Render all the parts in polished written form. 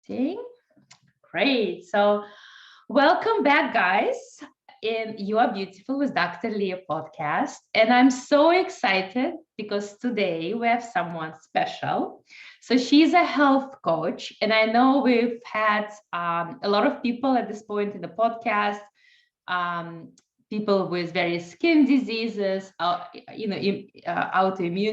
Connecting. Great. So, welcome back, guys, in You Are Beautiful with Dr. Leah podcast. And I'm so excited because today we have someone special. So, she's a health coach. And I know we've had a lot of people at this point in the podcast, um, people with various skin diseases, autoimmune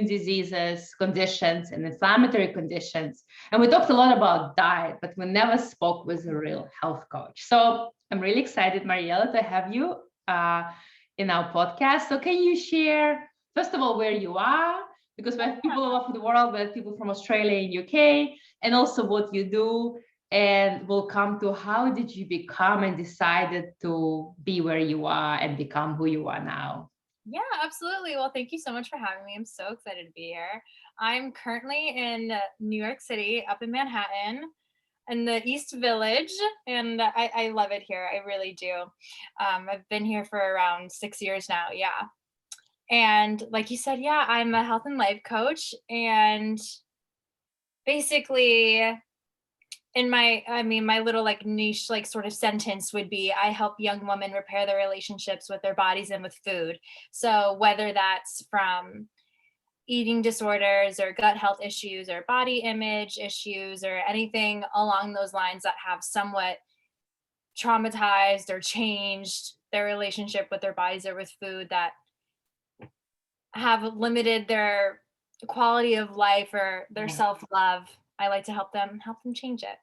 diseases, conditions, and inflammatory conditions. And we talked a lot about diet, but we never spoke with a real health coach. So I'm really excited, Mariella, to have you in our podcast. So can you share, first of all, where you are? Because we have people all over the world, we have people from Australia and UK, and also what you do. And we'll come to how did you become and decided to be where you are and become who you are now? Yeah, absolutely. Well, thank you so much for having me. I'm so excited to be here. I'm currently in New York City, up in Manhattan, in the East Village, and I love it here. I really do. I've been here for around 6 years now. Yeah. And like you said, yeah, I'm a health and life coach. And basically, my little like niche, like sort of sentence would be, I help young women repair their relationships with their bodies and with food. So whether that's from eating disorders or gut health issues or body image issues or anything along those lines that have somewhat traumatized or changed their relationship with their bodies or with food, that have limited their quality of life or their self-love, I like to help them change it.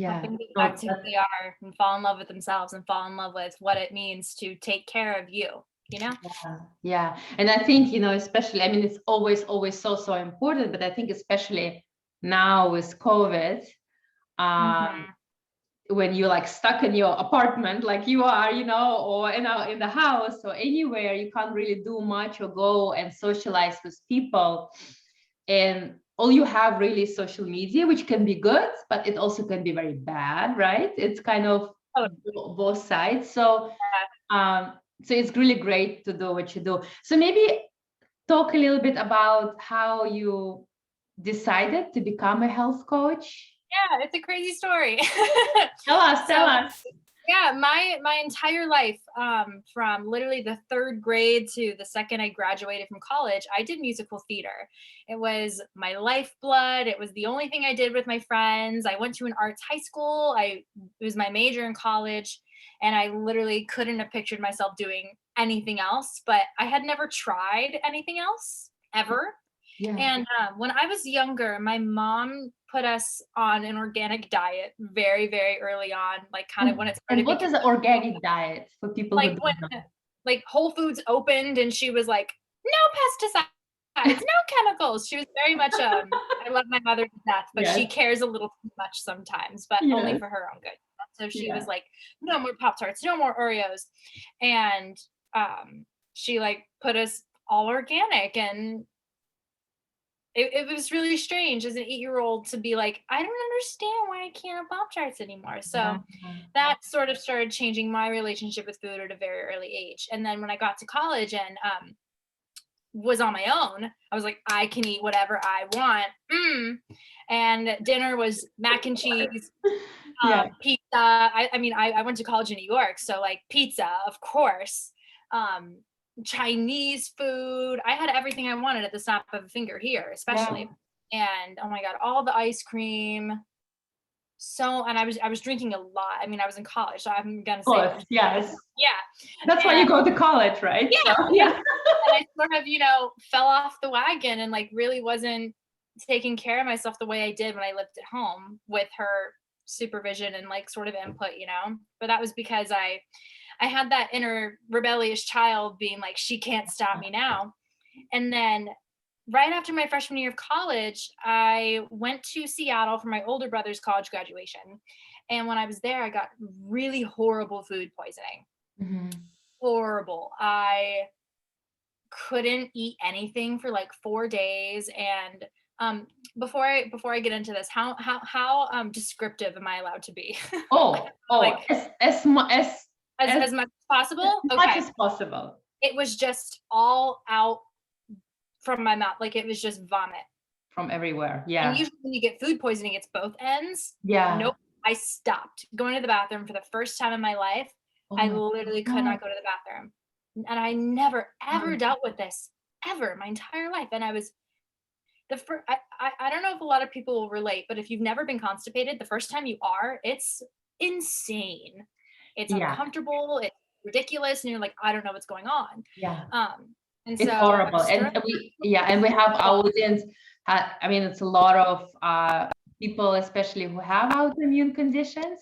Help them get back to who they are and fall in love with themselves and fall in love with what it means to take care of you, you know? Yeah. And I think, especially, I mean, it's always so important, but I think especially now with COVID, when you're like stuck in your apartment, like you are, or in the house or anywhere, you can't really do much or go and socialize with people. And all you have really is social media, which can be good, but it also can be very bad, right? It's kind of both sides. So, so it's really great to do what you do. So maybe talk a little bit about how you decided to become a health coach. Yeah, it's a crazy story. Tell us. Yeah, my entire life, from literally the 3rd grade to the second I graduated from college, I did musical theater. It was my lifeblood. It was the only thing I did with my friends. I went to an arts high school. It was my major in college, and I literally couldn't have pictured myself doing anything else, but I had never tried anything else ever. Yeah. And when I was younger, my mom put us on an organic diet very, very early on, like kind of when it started. And what is an organic diet for people like who don't when know? Like Whole Foods opened and she was like, no pesticides, no chemicals. She was very much I love my mother to death, but she cares a little too much sometimes, but only for her own good. So she was like, no more Pop-Tarts, no more Oreos. And she like put us all organic, and it was really strange as an 8-year-old to be like, I don't understand why I can't have Pop-Tarts anymore. So that sort of started changing my relationship with food at a very early age. And then when I got to college and was on my own, I was like, I can eat whatever I want. And dinner was mac and cheese, pizza. I went to college in New York, so like pizza, of course. Chinese food. I had everything I wanted at the snap of a finger here, especially. And oh my God, all the ice cream. And I was drinking a lot. I mean, I was in college, so I'm gonna say yes. Yeah. That's why you go to college, right? Yeah. So, yeah. And I sort of, fell off the wagon and like really wasn't taking care of myself the way I did when I lived at home with her supervision and like sort of input, But that was because I had that inner rebellious child being like, she can't stop me now. And then right after my freshman year of college, I went to Seattle for my older brother's college graduation. And when I was there, I got really horrible food poisoning. Horrible. I couldn't eat anything for like 4 days. And before I get into this, how descriptive am I allowed to be? Like, as much as possible. As much as possible. It was just all out from my mouth, like it was just vomit from everywhere. And usually when you get food poisoning, it's both ends. Nope. I stopped going to the bathroom for the first time in my life. I literally could not go to the bathroom. And I never, ever dealt with this, ever, my entire life. And I was I don't know if a lot of people will relate, but if you've never been constipated, the first time you are, it's insane. It's uncomfortable, it's ridiculous, and you're like, I don't know what's going on. Yeah. And It's so horrible. And we have our audience. I mean, it's a lot of people, especially who have autoimmune conditions.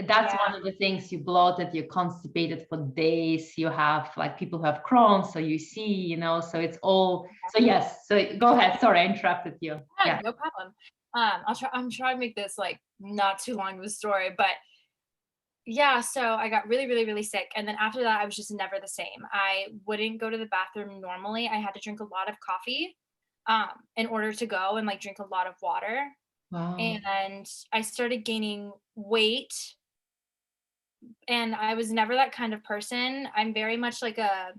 That's one of the things. You bloated, you're constipated for days. You have like people who have Crohn's, so you see, you know, so it's all. So yes. So go ahead. Sorry, I interrupted you. Yeah, no problem. I'm trying to make this like not too long of a story, but yeah, so I got really, really, really sick. And then after that, I was just never the same. I wouldn't go to the bathroom normally. I had to drink a lot of coffee in order to go, and like drink a lot of water. Wow. And I started gaining weight, and I was never that kind of person. I'm very much like a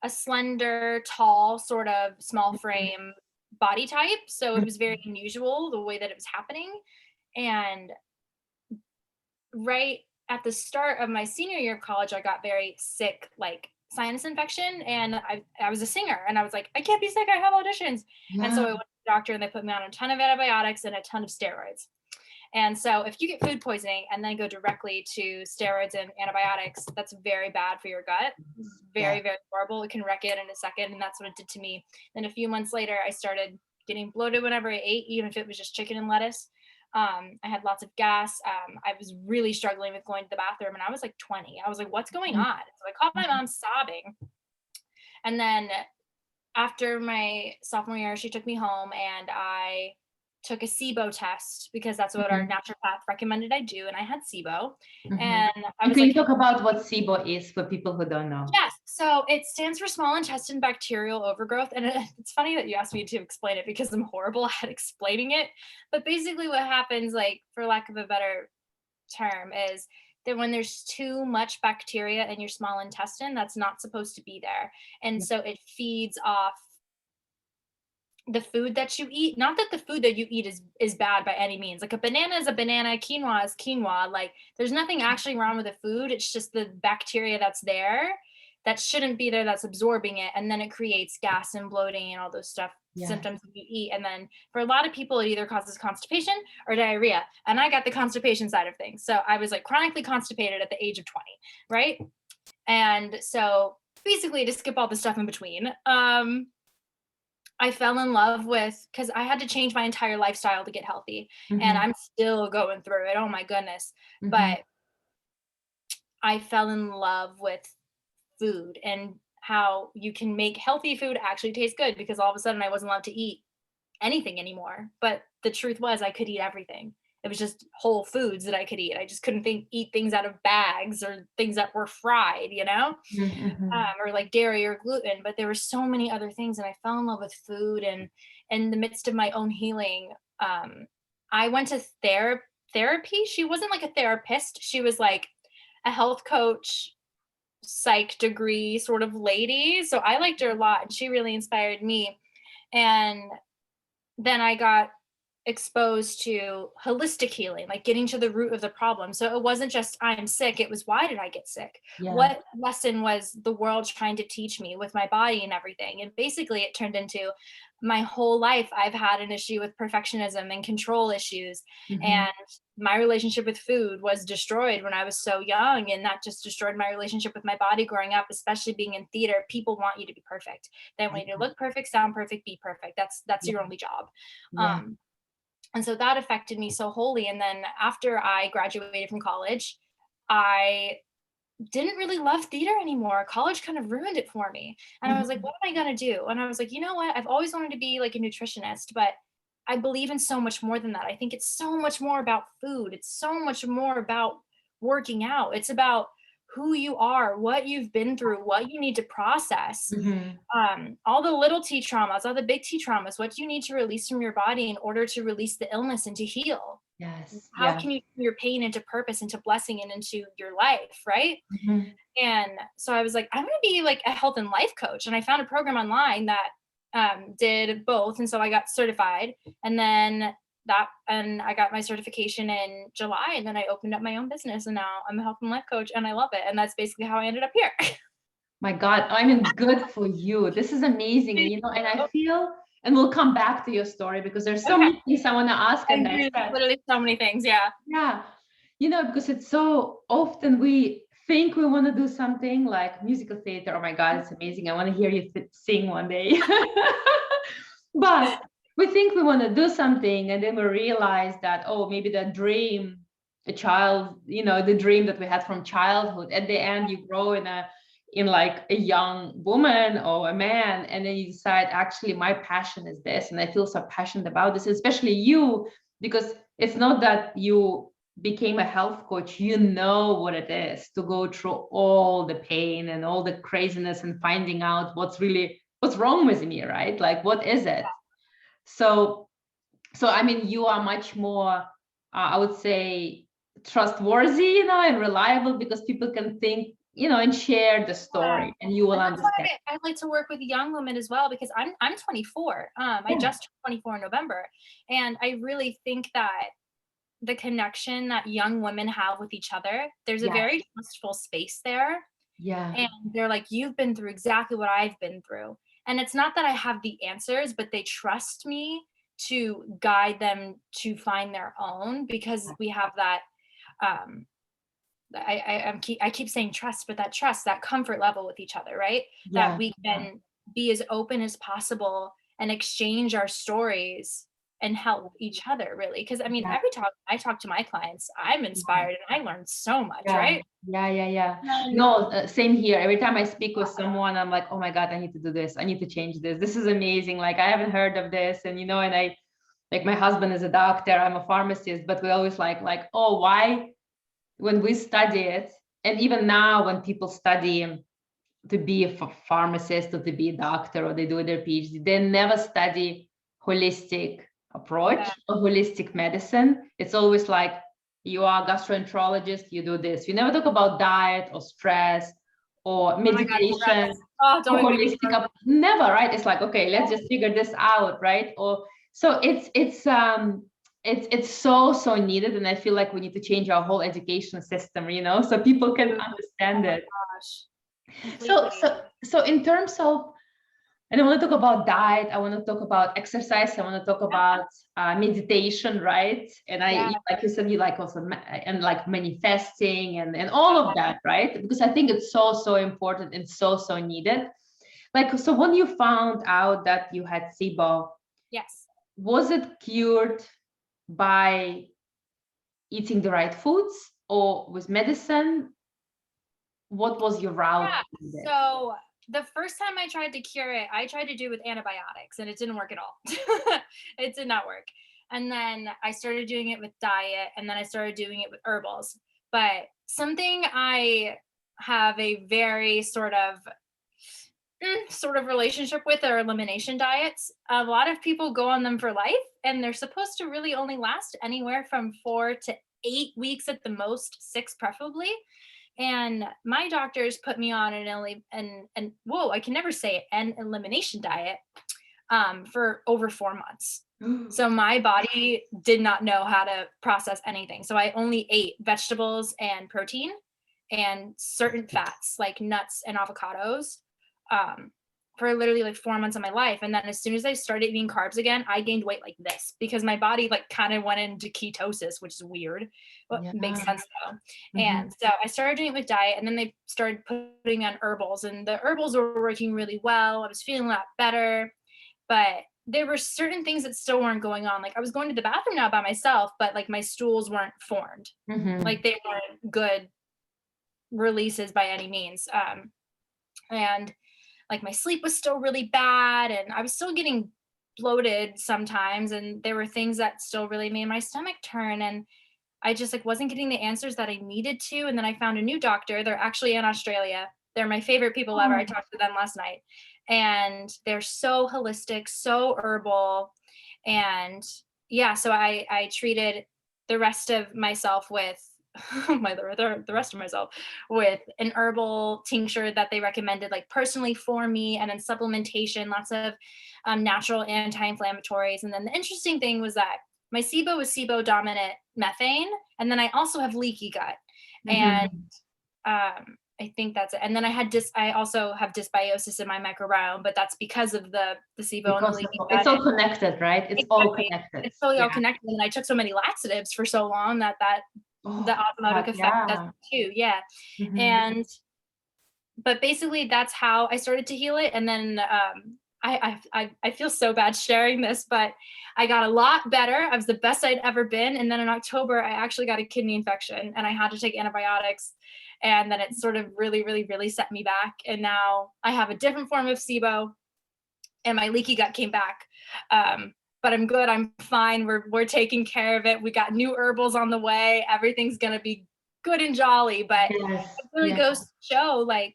slender, tall, sort of small frame body type. So it was very unusual the way that it was happening. And right at the start of my senior year of college, I got very sick, like sinus infection. And I was a singer, and I was like, I can't be sick, I have auditions. And so I went to the doctor, and they put me on a ton of antibiotics and a ton of steroids. And so if you get food poisoning and then go directly to steroids and antibiotics, that's very bad for your gut. It's very, very horrible. It can wreck it in a second. And that's what it did to me. Then a few months later, I started getting bloated whenever I ate, even if it was just chicken and lettuce. I had lots of gas. I was really struggling with going to the bathroom, and I was like 20. I was like, what's going on? So I called my mom sobbing. And then after my sophomore year, she took me home, and I took a SIBO test because that's what our naturopath recommended I do. And I had SIBO. And I was Can you talk about what SIBO is for people who don't know? Yes. So it stands for small intestine bacterial overgrowth. And it's funny that you asked me to explain it because I'm horrible at explaining it. But basically what happens, like for lack of a better term, is that when there's too much bacteria in your small intestine, that's not supposed to be there. And so it feeds off the food that you eat. Not that the food that you eat is bad by any means. Like a banana is a banana, quinoa is quinoa. Like there's nothing actually wrong with the food. It's just the bacteria that's there that shouldn't be there, that's absorbing it. And then it creates gas and bloating and all those symptoms that you eat. And then for a lot of people, it either causes constipation or diarrhea. And I got the constipation side of things. So I was like chronically constipated at the age of 20, right? And so basically, to skip all the stuff in between, I fell in love with, because I had to change my entire lifestyle to get healthy. And I'm still going through it. Oh my goodness. But I fell in love with food and how you can make healthy food actually taste good, because all of a sudden I wasn't allowed to eat anything anymore. But the truth was I could eat everything. It was just whole foods that I could eat. I just couldn't eat things out of bags or things that were fried, you know, or like dairy or gluten. But there were so many other things, and I fell in love with food. And in the midst of my own healing, I went to therapy. She wasn't like a therapist. She was like a health coach, psych degree sort of lady. So I liked her a lot, and she really inspired me. And then I got exposed to holistic healing, like getting to the root of the problem. So it wasn't just I'm sick, it was why did I get sick? What lesson was the world trying to teach me with my body and everything? And basically it turned into my whole life I've had an issue with perfectionism and control issues. And my relationship with food was destroyed when I was so young, and that just destroyed my relationship with my body growing up, especially being in theater. People want you to be perfect. They want you to look perfect, sound perfect, be perfect. That's your only job. And so that affected me so wholly. And then after I graduated from college, I didn't really love theater anymore. College kind of ruined it for me. And I was like, what am I going to do? And I was like, you know what? I've always wanted to be like a nutritionist, but I believe in so much more than that. I think it's so much more about food. It's so much more about working out. It's about who you are, what you've been through, what you need to process, all the little T traumas, all the big T traumas, what do you need to release from your body in order to release the illness and to heal? How can you turn your pain into purpose, into blessing, and into your life, right? And so I was like, I'm going to be like a health and life coach. And I found a program online that did both. And so I got certified. And then and I got my certification in July, and then I opened up my own business, and now I'm a health and life coach, and I love it. And that's basically how I ended up here. My God, I mean, good for you. This is amazing, you know, and I feel, and we'll come back to your story because there's so many things I want to ask and dissect. Literally so many things, yeah. Yeah, you know, because it's so often we think we want to do something like musical theater. Oh my God, it's amazing. I want to hear you sing one day. But we think we want to do something, and then we realize that, oh, maybe the dream, a child, you know, the dream that we had from childhood, at the end you grow in like a young woman or a man, and then you decide, actually my passion is this, and I feel so passionate about this, especially you, because it's not that you became a health coach, you know what it is to go through all the pain and all the craziness and finding out what's wrong with me, right? Like, what is it? So I mean, you are much more, I would say, trustworthy, you know, and reliable, because people can think, you know, and share the story, and you will understand. I like to work with young women as well, because I'm 24. I just turned 24 in November, and I really think that the connection that young women have with each other, there's a very trustful space there. Yeah. And they're like, you've been through exactly what I've been through. And it's not that I have the answers, but they trust me to guide them to find their own, because we have that, I keep saying trust, but that trust, that comfort level with each other, right? Yeah. That we can be as open as possible and exchange our stories and help each other, really. Because I mean, every time I talk to my clients, I'm inspired and I learn so much, right? Yeah. No, same here. Every time I speak with someone, I'm like, oh my God, I need to do this. I need to change this. This is amazing. Like, I haven't heard of this. And, you know, and I, like, my husband is a doctor, I'm a pharmacist, but we always like, oh, why, when we study it, and even now when people study to be a pharmacist or to be a doctor, or they do their PhD, they never study holistic approach or holistic medicine. It's always like, you are a gastroenterologist, you do this. You never talk about diet or stress or meditation or holistic. Never, right? It's like, okay, let's just figure this out, right? Or so it's so needed, and I feel like we need to change our whole education system, you know, so people can understand it. So in terms of, and I want to talk about diet, I want to talk about exercise, I want to talk about meditation, right? And like you said, you like also and like manifesting and all of that, right? Because I think it's so important and so needed. Like, so when you found out that you had SIBO, was it cured by eating the right foods or with medicine? What was your route? So the first time I tried to cure it, I tried to do it with antibiotics, and it didn't work at all. It did not work. And then I started doing it with diet, and then I started doing it with herbals. But something I have a very sort of relationship with are elimination diets. A lot of people go on them for life, and they're supposed to really only last anywhere from 4 to 8 weeks at the most, 6 preferably. And my doctors put me on I can never say it, an elimination diet for over 4 months. So my body did not know how to process anything. So I only ate vegetables and protein and certain fats like nuts and avocados for literally like 4 months of my life. And then as soon as I started eating carbs again, I gained weight like this, because my body like kind of went into ketosis, which is weird, but makes sense though. And so I started doing it with diet, and then they started putting me on herbals, and the herbals were working really well. I was feeling a lot better, but there were certain things that still weren't going on. Like, I was going to the bathroom now by myself, but like my stools weren't formed. Like, they weren't good releases by any means. And like my sleep was still really bad, and I was still getting bloated sometimes, and there were things that still really made my stomach turn, and I just like wasn't getting the answers that I needed to. And then I found a new doctor. They're actually in Australia. They're my favorite people ever. I talked to them last night, and they're so holistic, so herbal. And so I treated the rest of myself with the rest of myself with an herbal tincture that they recommended, like personally for me, and then supplementation, lots of natural anti-inflammatories. And then the interesting thing was that my SIBO is SIBO dominant methane, and then I also have leaky gut, and I think that's it. And then I also have dysbiosis in my microbiome, but that's because of the SIBO and the leaky gut. It's all connected, right? It's all connected. It's totally all connected. And I took so many laxatives for so long that the osmotic effect does too. Yeah. And but basically that's how I started to heal it. And then I feel so bad sharing this, but I got a lot better. I was the best I'd ever been. And then in October, I actually got a kidney infection and I had to take antibiotics. And then it sort of really, really, really set me back. And now I have a different form of SIBO and my leaky gut came back. But I'm good. I'm fine. We're taking care of it. We got new herbals on the way. Everything's going to be good and jolly. But it really goes to show, like,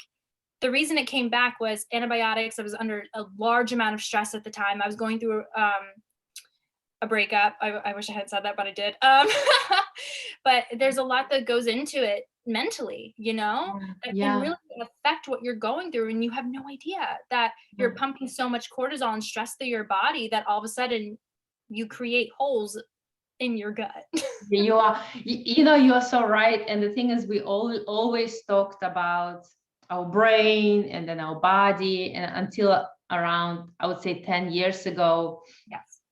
the reason it came back was antibiotics. I was under a large amount of stress at the time. I was going through a breakup. I wish I hadn't said that, but I did. But there's a lot that goes into it mentally, that can really affect what you're going through. And you have no idea that you're pumping so much cortisol and stress through your body that all of a sudden you create holes in your gut. You are so right. And the thing is, we always talked about our brain and then our body, and until around, I would say 10 years ago,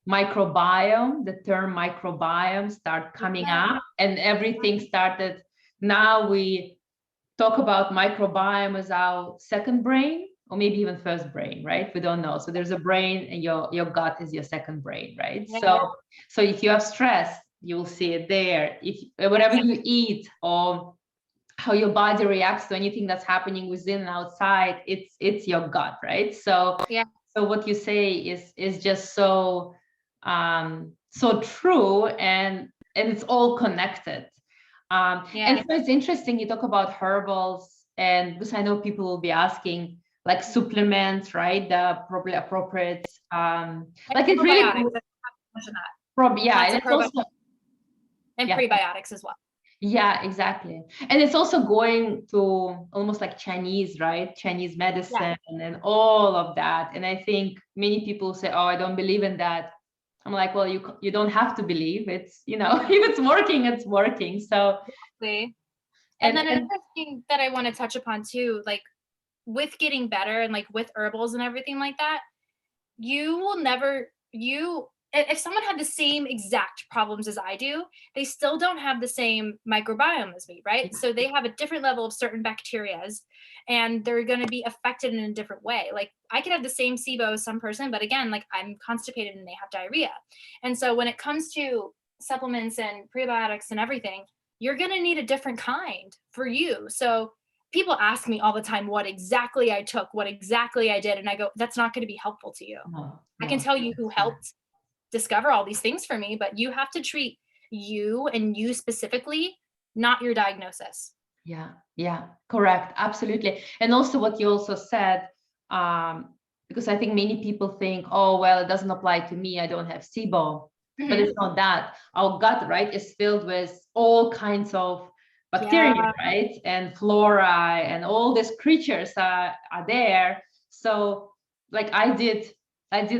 microbiome, the term microbiome started coming up, and everything started. Now we talk about microbiome as our second brain, or maybe even first brain, right? We don't know. So there's a brain, and your gut is your second brain, right? So if you have stress, you'll see it there. If whatever you eat, or how your body reacts to anything that's happening within and outside, it's your gut, right? So what you say is just so true, and it's all connected. And so it's interesting you talk about herbals, and because I know people will be asking, like, supplements, right? The probably appropriate, like it's really and it's also and prebiotics as well. Yeah, exactly. And it's also going to almost like Chinese, right? Chinese medicine and all of that. And I think many people say, oh, I don't believe in that. I'm like, well, you don't have to believe. It's, if it's working, it's working. So and then another thing that I want to touch upon too, like with getting better and like with herbals and everything like that, you will never, if someone had the same exact problems as I do, they still don't have the same microbiome as me, right? So they have a different level of certain bacterias, and they're going to be affected in a different way. Like I could have the same SIBO as some person, but again, like I'm constipated and they have diarrhea. And so when it comes to supplements and prebiotics and everything, you're going to need a different kind for you. So people ask me all the time what exactly I took, what exactly I did. And I go, that's not going to be helpful to you. I can tell you who helped discover all these things for me, but you have to treat you and you specifically, not your diagnosis. Yeah, correct. Absolutely. And also what you also said, because I think many people think, oh, well, it doesn't apply to me. I don't have SIBO, but it's not that. Our gut, right, is filled with all kinds of bacteria, right? And flora, and all these creatures are there. So like I did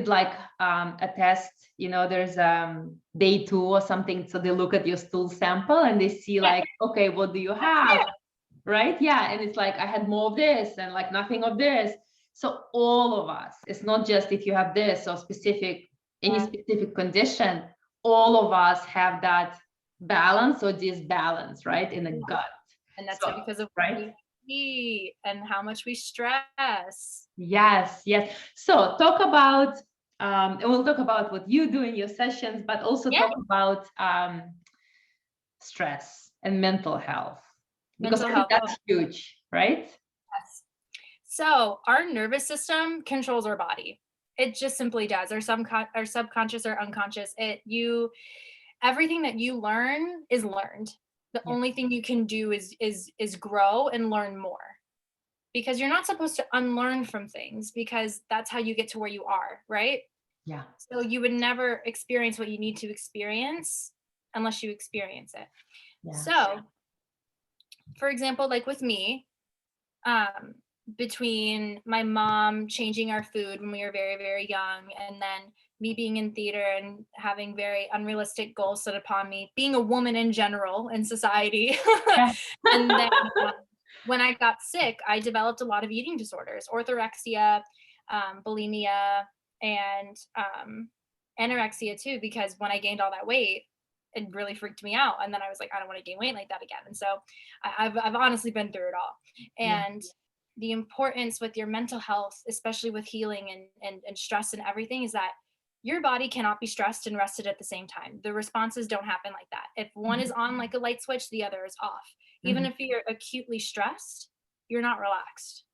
like a test, there's day 2 or something. So they look at your stool sample and they see like, okay, what do you have? Right? Yeah. And it's like, I had more of this and like nothing of this. So all of us, it's not just if you have this or any specific condition, all of us have that balance or disbalance, right? In the gut. And that's because of what we eat and how much we stress. Yes. So talk about, and we'll talk about what you do in your sessions, but also talk about stress and mental health, because I think that's huge, right? Yes. So our nervous system controls our body. It just simply does. Our subconscious or unconscious. Everything that you learn is learned. The only thing you can do is grow and learn more, because you're not supposed to unlearn from things, because that's how you get to where you are, right? Yeah. So you would never experience what you need to experience unless you experience it. Yeah. So, for example, like with me, between my mom changing our food when we were very, very young, and then me being in theater and having very unrealistic goals set upon me, being a woman in general in society. Yeah. And then when I got sick, I developed a lot of eating disorders, orthorexia, bulimia, and anorexia too, because when I gained all that weight, it really freaked me out. And then I was like, I don't want to gain weight like that again. And so I've honestly been through it all. And the importance with your mental health, especially with healing and stress and everything, is that your body cannot be stressed and rested at the same time. The responses don't happen like that. If one is on like a light switch, the other is off. Even if you're acutely stressed, you're not relaxed.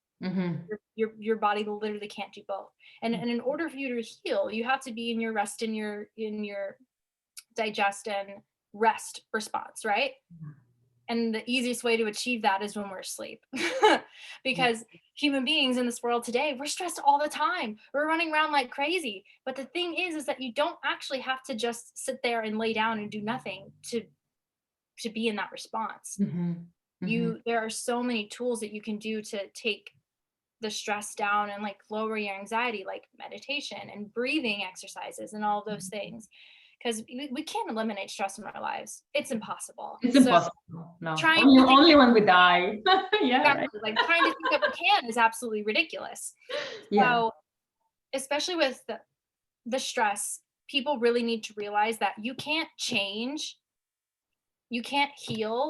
Your body literally can't do both. And in order for you to heal, you have to be in your rest, in your digest and rest response, right? And the easiest way to achieve that is when we're asleep. Because human beings in this world today, we're stressed all the time. We're running around like crazy. But the thing is that you don't actually have to just sit there and lay down and do nothing to be in that response. There are so many tools that you can do to take the stress down and like lower your anxiety, like meditation and breathing exercises and all those things. Because we can't eliminate stress in our lives. It's impossible. It's impossible. No, only when we die. Yeah, exactly. Right? Like trying to think that we can is absolutely ridiculous. So, especially with the stress, people really need to realize that you can't heal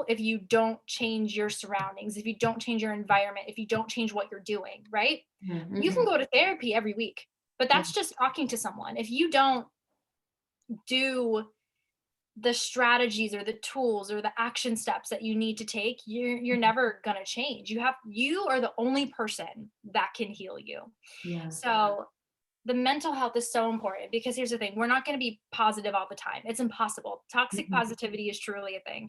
if you don't change your surroundings, if you don't change your environment, if you don't change what you're doing, right? You can go to therapy every week, but that's just talking to someone. If you don't do the strategies or the tools or the action steps that you need to take, you're never gonna change. You are the only person that can heal you. So the mental health is so important, because here's the thing, we're not going to be positive all the time. It's impossible. Toxic positivity is truly a thing,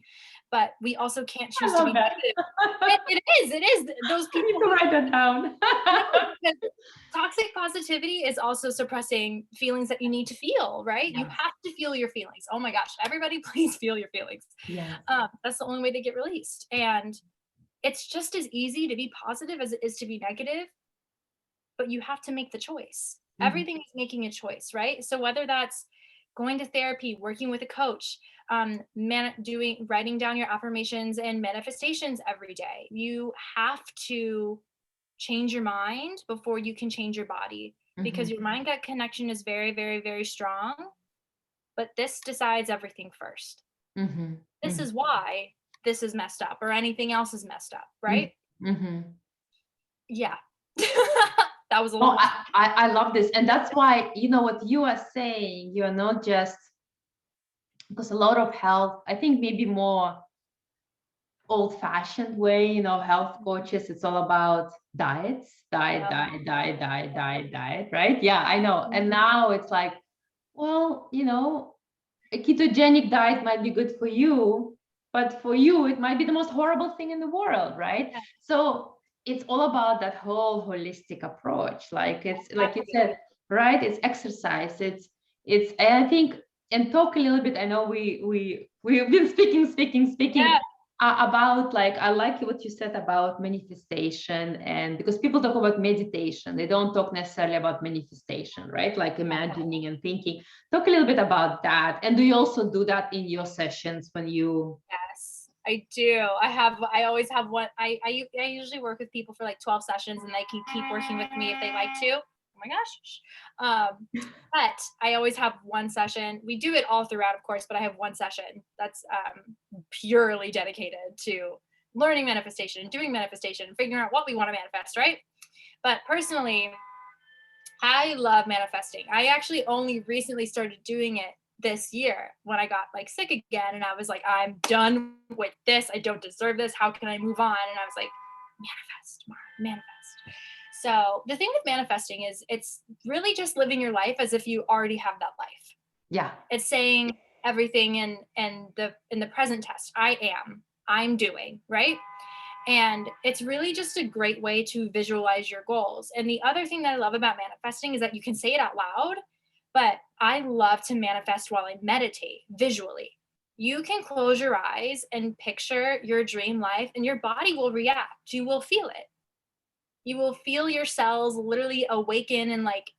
but we also can't choose to be negative. It is. Those people write that down. Toxic positivity is also suppressing feelings that you need to feel, right? You have to feel your feelings. Oh my gosh, everybody please feel your feelings. That's the only way they get released. And it's just as easy to be positive as it is to be negative, but you have to make the choice. Everything is making a choice, right? So whether that's going to therapy, working with a coach, writing down your affirmations and manifestations every day, you have to change your mind before you can change your body, because your mind-gut connection is very, very, very strong. But this decides everything first. This is why this is messed up, or anything else is messed up, right? Yeah. That was a lot. I love this. And that's why, what you are saying, you're not just, because a lot of health, I think maybe more old-fashioned way, health coaches, it's all about diet, right? Yeah, I know. And now it's like, well, a ketogenic diet might be good for you, but for you, it might be the most horrible thing in the world, right? So it's all about that whole holistic approach. Like it's like you said, right? It's exercise. It's I think, and talk a little bit. I know we've been speaking about, like, I like what you said about manifestation, and because people talk about meditation, they don't talk necessarily about manifestation, right? Like imagining and thinking. Talk a little bit about that. And do you also do that in your sessions when you? Yes, I do. I always have one. I usually work with people for like 12 sessions, and they can keep working with me if they like to. Oh my gosh. But I always have one session. We do it all throughout, of course, but I have one session that's purely dedicated to learning manifestation, doing manifestation, figuring out what we want to manifest, right? But personally, I love manifesting. I actually only recently started doing it this year when I got like sick again, and I was like, I'm done with this. I don't deserve this. How can I move on? And I was like, manifest, Mara, manifest. So the thing with manifesting is it's really just living your life as if you already have that life. Yeah. It's saying everything in the present tense. I'm doing, right? And it's really just a great way to visualize your goals. And the other thing that I love about manifesting is that you can say it out loud, but I love to manifest while I meditate visually. You can close your eyes and picture your dream life, and your body will react. You will feel it. You will feel your cells literally awaken and like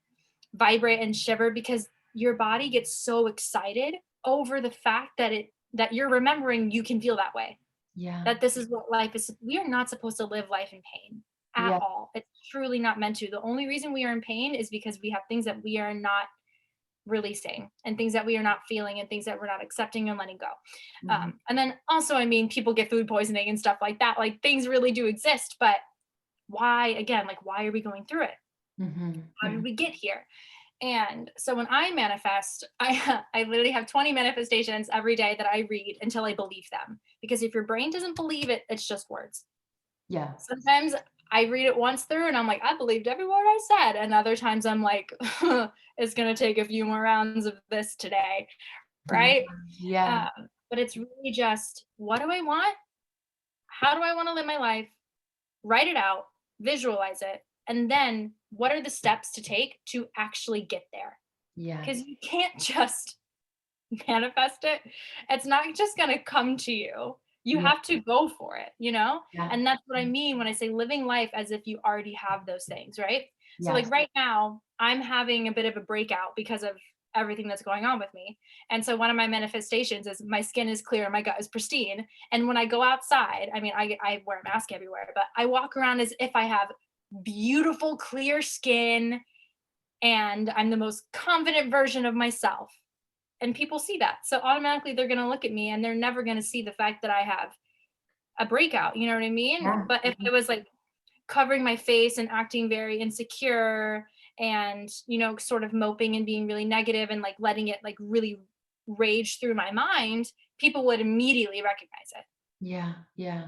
vibrate and shiver, because your body gets so excited over the fact that you're remembering you can feel that way. Yeah. That this is what life is. We are not supposed to live life in pain at all. It's truly not meant to. The only reason we are in pain is because we have things that we are not releasing, and things that we are not feeling, and things that we're not accepting and letting go. And then also, I mean, people get food poisoning and stuff like that. Like, things really do exist, but why, again, like, why are we going through it? How did we get here? And so when I manifest, I literally have 20 manifestations every day that I read until I believe them. Because if your brain doesn't believe it, it's just words. Yeah. Sometimes I read it once through and I'm like, I believed every word I said. And other times I'm like, it's going to take a few more rounds of this today. Right? Yeah. But it's really just, what do I want? How do I want to live my life? Write it out, visualize it. And then what are the steps to take to actually get there? Yeah. Because you can't just manifest it. It's not just going to come to you. You have to go for it, you know? Yeah. And that's what I mean when I say living life as if you already have those things, right? Yes. So like right now, I'm having a bit of a breakout because of everything that's going on with me. And so one of my manifestations is my skin is clear, my gut is pristine. And when I go outside, I mean, I wear a mask everywhere, but I walk around as if I have beautiful, clear skin, and I'm the most confident version of myself. And people see that. So automatically they're going to look at me, and they're never going to see the fact that I have a breakout. You know what I mean? Yeah. But if it was like covering my face and acting very insecure and, you know, sort of moping and being really negative and like letting it like really rage through my mind, people would immediately recognize it. Yeah. Yeah.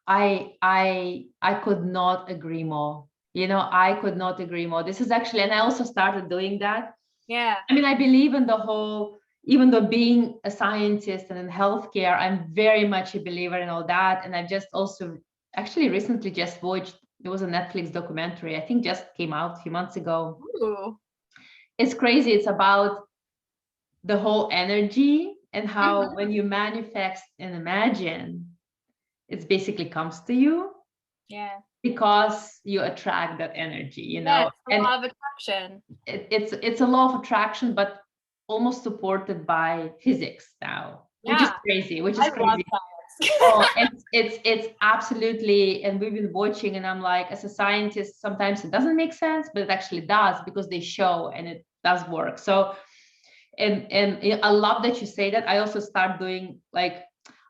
I could not agree more. You know, I could not agree more. This is actually, and I also started doing that. Yeah. I mean, I believe in the whole, even though being a scientist and in healthcare, I'm very much a believer in all that. And I just also actually recently just watched, there was a Netflix documentary, I think just came out a few months ago. Ooh. It's crazy. It's about the whole energy and how when you manifest and imagine, it basically comes to you. Yeah. Because you attract that energy, you know. Yeah, it's the law of attraction. It's a law of attraction, but almost supported by physics now, which is crazy. Love science. Oh, it's absolutely, and we've been watching, and I'm like, as a scientist, sometimes it doesn't make sense, but it actually does because they show and it does work. So, and I love that you say that. I also start doing like,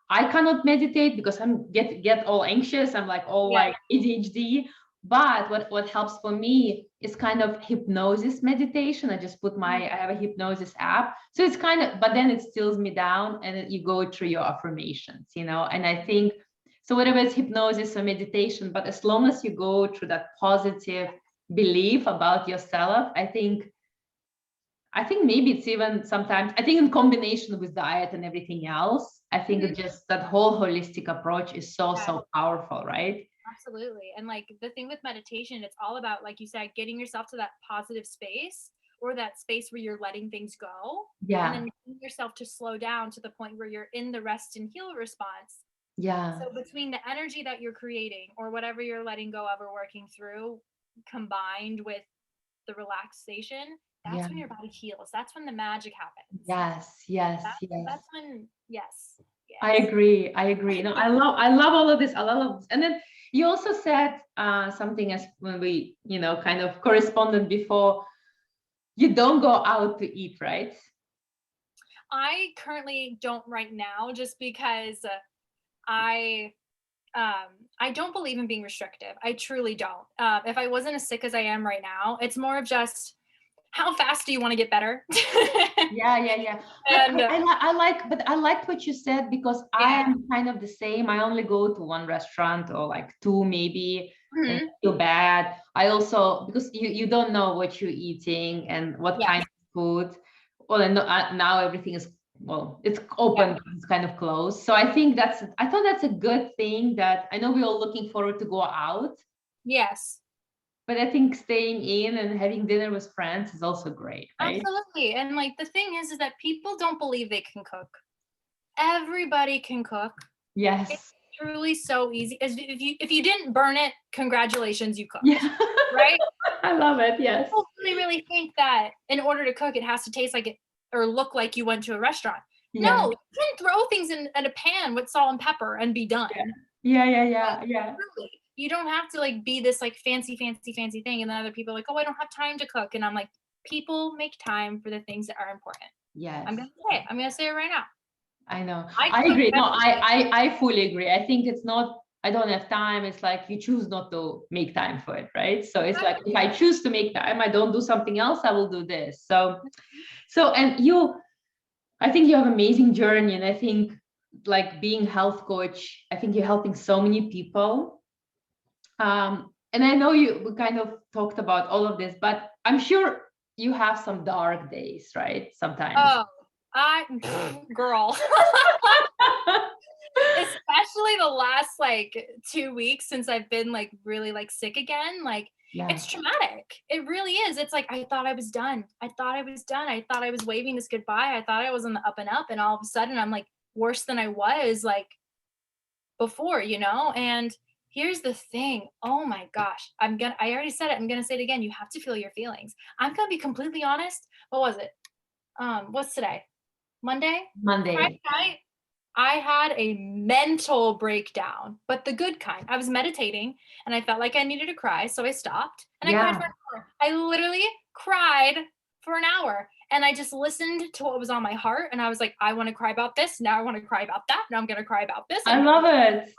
I cannot meditate because I'm get all anxious. I'm like all like ADHD. But what helps for me is kind of hypnosis meditation. I just put I have a hypnosis app. So it's kind of, but then it stills me down and then you go through your affirmations, you know. And I think, so whatever it's hypnosis or meditation, but as long as you go through that positive belief about yourself, I think maybe it's even sometimes, I think in combination with diet and everything else, I think it's just that whole holistic approach is so powerful, right? Absolutely. And like the thing with meditation, it's all about, like you said, getting yourself to that positive space, or that space where you're letting things go. Yeah. And then getting yourself to slow down to the point where you're in the rest and heal response. Yeah. So between the energy that you're creating or whatever you're letting go of or working through, combined with the relaxation, that's when your body heals. That's when the magic happens. Yes. That's when, yes. I agree. No, I love all of this. I love this. And then you also said something as when we, you know, kind of corresponded before, you don't go out to eat, right? I currently don't right now, just because I don't believe in being restrictive. I truly don't. If I wasn't as sick as I am right now, it's more of just, how fast do you want to get better? Yeah. And I liked what you said, because I am kind of the same. I only go to one restaurant or like two maybe, and I feel bad. I also, because you don't know what you're eating and what kind of food. Well, and now everything is, well, it's open, but it's kind of closed. So I think I thought that's a good thing, that I know we're all looking forward to go out. Yes. But I think staying in and having dinner with friends is also great, right? Absolutely. And like the thing is that people don't believe they can cook. Everybody can cook. Yes. It's truly so easy. If you didn't burn it, congratulations, you cooked. Right? I love it. Yes. People really think that in order to cook, it has to taste like it or look like you went to a restaurant. Yeah. No, you can throw things in a pan with salt and pepper and be done. Yeah. Really, you don't have to like be this like fancy thing. And then other people are like, oh, I don't have time to cook. And I'm like, people make time for the things that are important. Yes. I'm gonna say it right now. I know. I agree. No, I fully agree. I think it's not, I don't have time. It's like you choose not to make time for it, right? So it's like, if I choose to make time, I don't do something else, I will do this. So, and I think you have amazing journey. And I think like being health coach, I think you're helping so many people. And I know we kind of talked about all of this, but I'm sure you have some dark days, right? Sometimes. Oh, girl. Especially the last like 2 weeks since I've been like really like sick again. Like it's traumatic. It really is. It's like I thought I was done. I thought I was waving this goodbye. I thought I was on the up and up, and all of a sudden I'm like worse than I was like before, you know? And here's the thing. Oh my gosh. I already said it. I'm gonna say it again. You have to feel your feelings. I'm gonna be completely honest. What was it? What's today? Monday? Friday night? I had a mental breakdown, but the good kind. I was meditating and I felt like I needed to cry, so I stopped and I cried for an hour. I literally cried for an hour and I just listened to what was on my heart and I was like, I want to cry about this. Now I want to cry about that. Now I'm going to cry about this. I love it.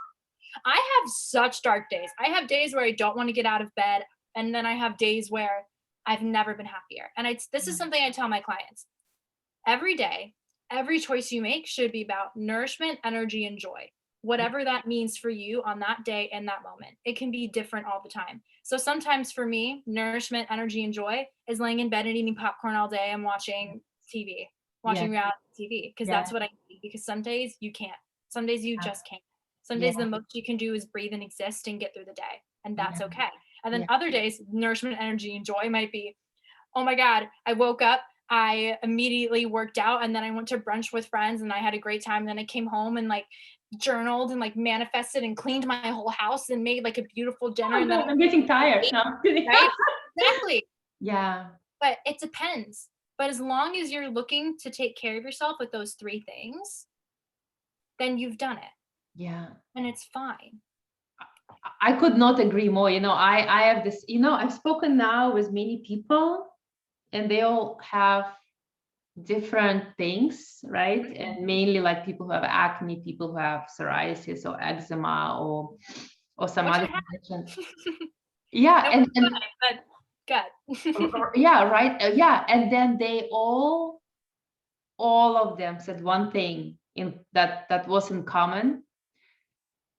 I have such dark days. I have days where I don't want to get out of bed, and then I have days where I've never been happier. And this is something I tell my clients. Every day, every choice you make should be about nourishment, energy, and joy. Whatever that means for you on that day and that moment. It can be different all the time. So sometimes for me, nourishment, energy, and joy is laying in bed and eating popcorn all day and watching TV, watching reality TV, because that's what I need. Because some days you can't. Some days you just can't. Some days the most you can do is breathe and exist and get through the day. And that's okay. And then other days, nourishment, energy, and joy might be, oh my God, I woke up, I immediately worked out, and then I went to brunch with friends and I had a great time. And then I came home and like journaled and like manifested and cleaned my whole house and made like a beautiful dinner. And then I'm getting tired. No, right? Exactly. Yeah. But it depends. But as long as you're looking to take care of yourself with those 3 things, then you've done it. Yeah. And it's fine. I could not agree more. You know, I have this, you know, I've spoken now with many people and they all have different things, right? And mainly like people who have acne, people who have psoriasis or eczema or some other conditions. Yeah. And good. Yeah, right. Yeah. And then they all of them said one thing that was in common.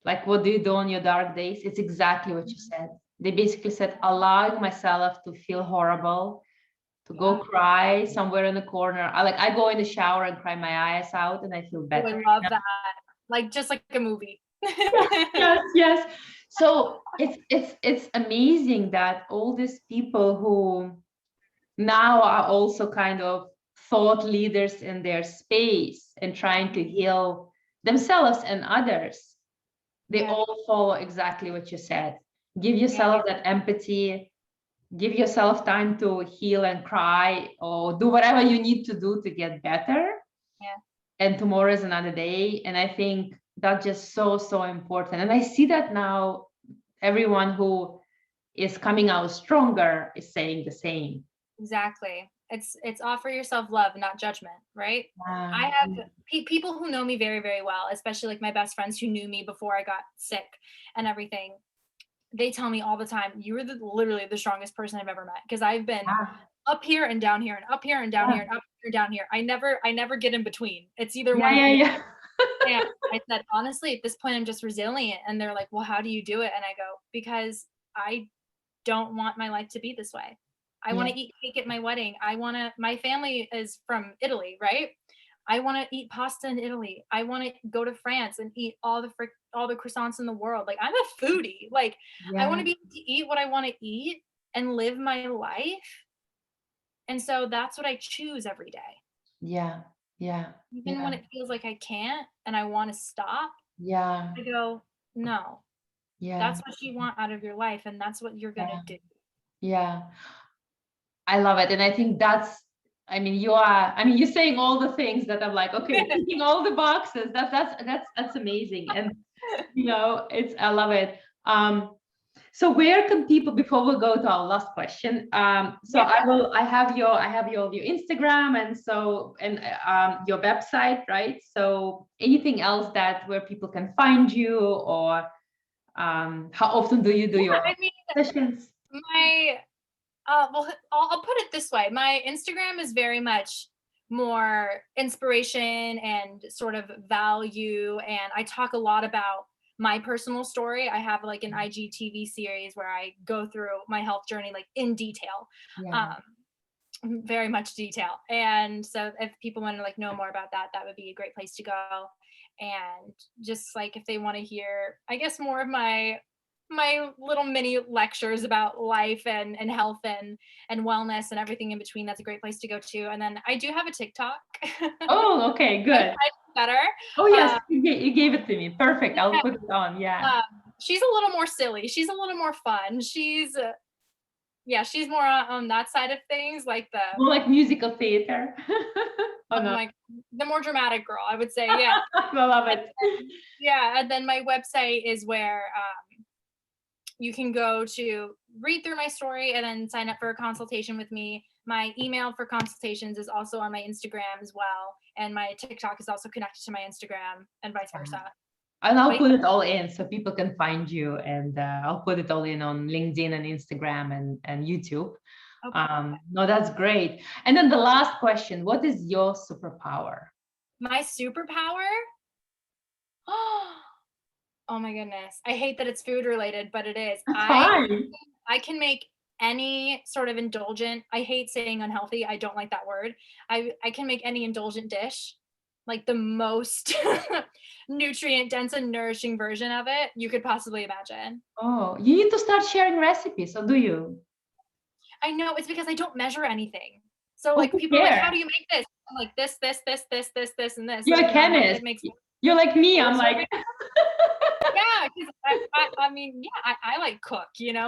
Like, what do you do on your dark days? It's exactly what you said. They basically said, allowing myself to feel horrible, to go cry somewhere in the corner. I go in the shower and cry my eyes out and I feel better. I love that. Like just like a movie. Yes. So it's amazing that all these people who now are also kind of thought leaders in their space and trying to heal themselves and others, they all follow exactly what you said. Give yourself that empathy, give yourself time to heal and cry or do whatever you need to do to get better. And tomorrow is another day. And I think that's just so important. And I see that now everyone who is coming out stronger is saying the same. Exactly. It's offer yourself love, not judgment, right? I have people who know me very, very well, especially like my best friends who knew me before I got sick and everything. They tell me all the time, you were literally the strongest person I've ever met, because I've been up here and down here and up here and down here and up here and down here. I never get in between. It's either one. And I said, honestly, at this point, I'm just resilient. And they're like, well, how do you do it? And I go, because I don't want my life to be this way. I want to eat cake at my wedding. My family is from Italy, right? I want to eat pasta in Italy. I want to go to France and eat all the croissants in the world. Like, I'm a foodie. Like, I want to be able to eat what I want to eat and live my life. And so that's what I choose every day. Yeah. Even when it feels like I can't and I want to stop. I go, no. That's what you want out of your life, and that's what you're going to do. Yeah. I love it. And I think you're saying all the things that I'm like, okay, ticking all the boxes. That's amazing. And I love it. So where can people, before we go to our last question, so Yeah. I have your Instagram and your website, right? So anything else where people can find you, or how often do you do your I mean, sessions? my well, I'll put it this way. My Instagram is very much more inspiration and sort of value. And I talk a lot about my personal story. I have like an IGTV series where I go through my health journey, like in detail. Yeah. Um, very much detail. And so if people want to like know more about that, that would be a great place to go. And just like if they want to hear, I guess, more of my little mini lectures about life and health and wellness and everything in between, that's a great place to go to. And then I do have a TikTok. Oh, okay, good. Better. Oh, yes, you gave it to me. Perfect. I'll Yeah, put it on. Yeah. she's a little more silly. She's a little more fun. She's more on that side of things, like More like musical theater. Oh, no. like the more dramatic girl, I would say. Yeah. I love it. And then my website is where you can go to read through my story and then sign up for a consultation with me. My email for consultations is also on my Instagram as well. And my TikTok is also connected to my Instagram and vice versa. And I'll put it all in so people can find you, and I'll put it all in on LinkedIn and Instagram and YouTube. Okay. No, that's great. And then the last question, what is your superpower? My superpower? Oh my goodness. I hate that it's food related, but it is. Fine. I can make any sort of indulgent, I hate saying unhealthy, I don't like that word. I can make any indulgent dish, like the most nutrient dense and nourishing version of it you could possibly imagine. Oh, you need to start sharing recipes, or do you? I know, it's because I don't measure anything. So like Who people are like, how cares? do you make this? I'm like this, and this. You're a And then chemist. it makes You're like me. I'm so like, yeah, because I mean, yeah, I like cook,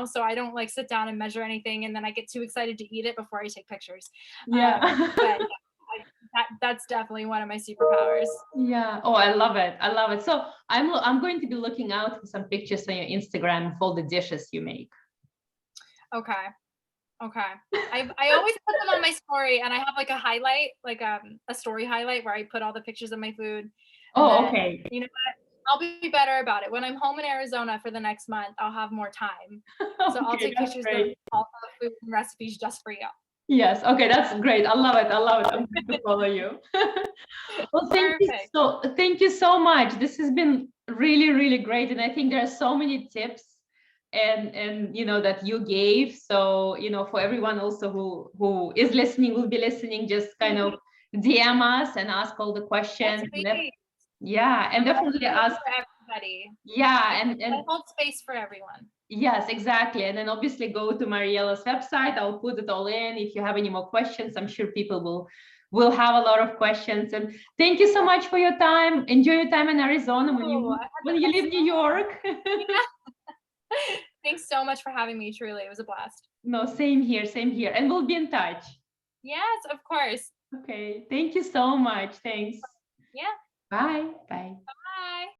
so I don't like sit down and measure anything, and then I get too excited to eat it before I take pictures. yeah. But that's definitely one of my superpowers. Yeah. Oh, I love it. I love it. So I'm going to be looking out for some pictures on your Instagram of all the dishes you make. Okay. I always put them on my story, and I have like a highlight, like a story highlight where I put all the pictures of my food. And Oh, then, okay. you know what? I'll be better about it. When I'm home in Arizona for the next month, I'll have more time. So I'll Okay, take that's pictures of great. all the food and recipes just for you. Yes. Okay, that's great. I love it. I love it. I'm going to follow you. Well, Perfect. thank you so much. This has been really, really great. And I think there are so many tips and that you gave. So, for everyone also who is listening, will be listening, just kind of DM us and ask all the questions. Yeah, and definitely ask. For everybody. Yeah, I hold space for everyone. yes, exactly. And then obviously go to Mariella's website. I'll put it all in. If you have any more questions, I'm sure people will have a lot of questions. And thank you so much for your time. Enjoy your time in Arizona when you leave New York. Thanks so much for having me. Truly, it was a blast. No, same here, same here. And we'll be in touch. Yes, of course. Okay. Thank you so much. Thanks. Yeah. Bye. Bye. Bye.